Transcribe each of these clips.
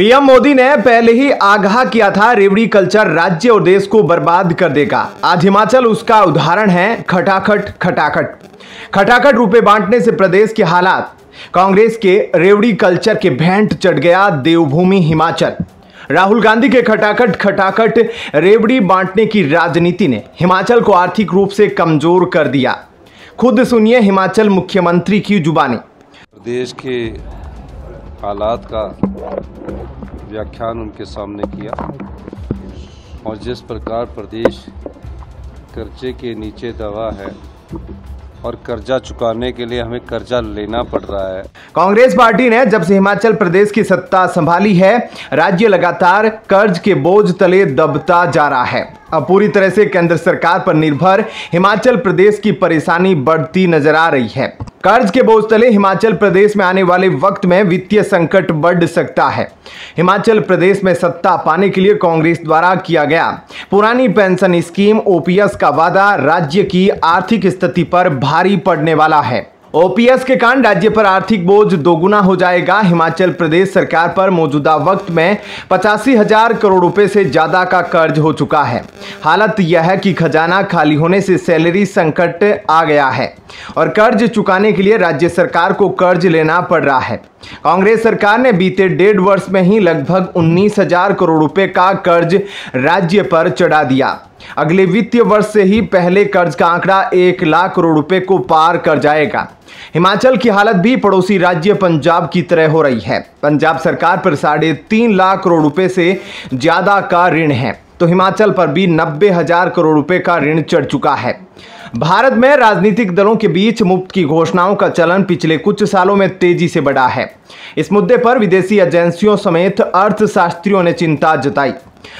PM Modi ने पहले ही आगाह किया था रेवड़ी कल्चर राज्य और देश को बर्बाद कर देगा। आज हिमाचल उसका उदाहरण है। खटाखट खटाखट खटाखट रुपए बांटने से प्रदेश के हालात। कांग्रेस के रेवड़ी कल्चर के भेंट चढ़ गया देवभूमि हिमाचल। राहुल गांधी के खटाखट खटाखट रेवड़ी बांटने की राजनीति ने हिमाचल को आर्थिक रूप से कमजोर कर दिया। खुद सुनिए हिमाचल मुख्यमंत्री की जुबानी। प्रदेश के हालात का व्याख्यान उनके सामने किया और जिस प्रकार प्रदेश कर्जे के नीचे दबा है और कर्जा चुकाने के लिए हमें कर्जा लेना पड़ रहा है। कांग्रेस पार्टी ने जब से हिमाचल प्रदेश की सत्ता संभाली है, राज्य लगातार कर्ज के बोझ तले दबता जा रहा है। अब पूरी तरह से केंद्र सरकार पर निर्भर हिमाचल प्रदेश की परेशानी बढ़ती नजर आ रही है। कर्ज के बोझ तले हिमाचल प्रदेश में आने वाले वक्त में वित्तीय संकट बढ़ सकता है। हिमाचल प्रदेश में सत्ता पाने के लिए कांग्रेस द्वारा किया गया पुरानी पेंशन स्कीम ओपीएस का वादा राज्य की आर्थिक स्थिति पर भारी पड़ने वाला है। ओपीएस के कारण राज्य पर आर्थिक बोझ दोगुना हो जाएगा। हिमाचल प्रदेश सरकार पर मौजूदा वक्त में 85,000 करोड़ रुपए से ज्यादा का कर्ज हो चुका है। हालत यह है कि खजाना खाली होने से सैलरी संकट आ गया है और कर्ज चुकाने के लिए राज्य सरकार को कर्ज लेना पड़ रहा है। कांग्रेस सरकार ने बीते 1.5 वर्ष में ही लगभग 19,000 करोड़ रुपए का कर्ज राज्य पर चढ़ा दिया। अगले वित्तीय वर्ष से ही पहले कर्ज का आंकड़ा 1 लाख करोड़ रुपए को पार कर जाएगा। हिमाचल की हालत भी पड़ोसी राज्य पंजाब की तरह हो रही है। पंजाब सरकार पर 3.5 लाख करोड़ रुपए से ज्यादा का ऋण है, तो हिमाचल पर भी 90,000 करोड़ रुपए का ऋण चढ़ चुका है। भारत में राजनीतिक दलों के बीच मुफ्त की घोषणाओं का चलन पिछले कुछ सालों में तेजी से बढ़ा है। इस मुद्दे पर विदेशी एजेंसियों समेत अर्थशास्त्रियों ने चिंता जताई।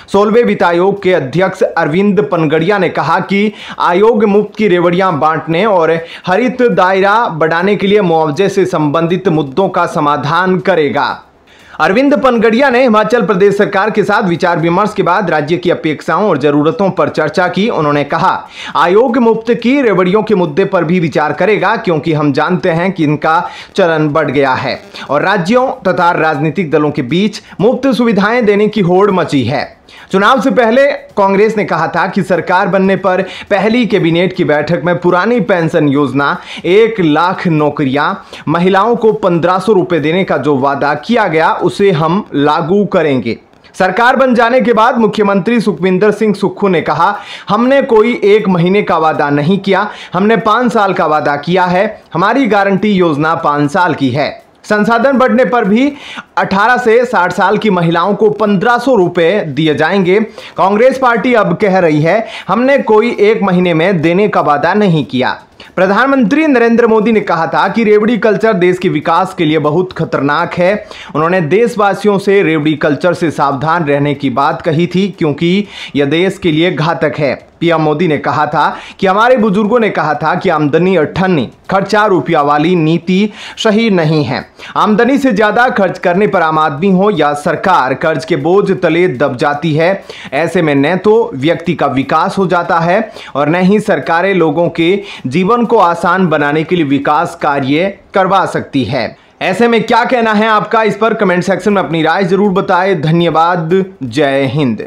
16वें वित्त आयोग के अध्यक्ष अरविंद पनगड़िया ने कहा कि आयोग मुफ्त की रेवड़ियां बांटने और हरित दायरा बढ़ाने के लिए मुआवजे से संबंधित मुद्दों का समाधान करेगा। अरविंद पनगड़िया ने हिमाचल प्रदेश सरकार के साथ विचार विमर्श के बाद राज्य की अपेक्षाओं और जरूरतों पर चर्चा की। उन्होंने कहा, आयोग मुफ्त की रेवड़ियों के मुद्दे पर भी विचार करेगा, क्योंकि हम जानते हैं कि इनका चलन बढ़ गया है और राज्यों तथा राजनीतिक दलों के बीच मुफ्त सुविधाएं देने की होड़ मची है। चुनाव से पहले कांग्रेस ने कहा था कि सरकार बनने पर पहली कैबिनेट की बैठक में पुरानी पेंशन योजना, 1 लाख नौकरियां, महिलाओं को 1,500 रुपए देने का जो वादा किया गया उसे हम लागू करेंगे। सरकार बन जाने के बाद मुख्यमंत्री सुखविंदर सिंह सुक्खू ने कहा, हमने कोई 1 महीने का वादा नहीं किया, हमने 5 साल का वादा किया है। हमारी गारंटी योजना 5 साल की है। संसाधन बढ़ने पर भी 18 से 60 साल की महिलाओं को 1,500 रुपए दिए जाएंगे। कांग्रेस पार्टी अब कह रही है, हमने कोई 1 महीने में देने का वादा नहीं किया। प्रधानमंत्री नरेंद्र मोदी ने कहा था कि रेवड़ी कल्चर देश के विकास के लिए बहुत खतरनाक है। उन्होंने देशवासियों से रेवड़ी कल्चर से सावधान रहने की बात कही थी, क्योंकि यह देश के लिए घातक है। पीएम मोदी ने कहा था कि हमारे बुजुर्गों ने कहा था कि आमदनी अठन्नी खर्चा रुपया वाली नीति सही नहीं है। आमदनी से ज्यादा खर्च करने पर आम आदमी हो या सरकार कर्ज के बोझ तले दब जाती है। ऐसे में न तो व्यक्ति का विकास हो जाता है और न ही सरकारें लोगों के जीवन को आसान बनाने के लिए विकास कार्य करवा सकती है। ऐसे में क्या कहना है आपका, इस पर कमेंट सेक्शन में अपनी राय जरूर बताएं। धन्यवाद। जय हिंद।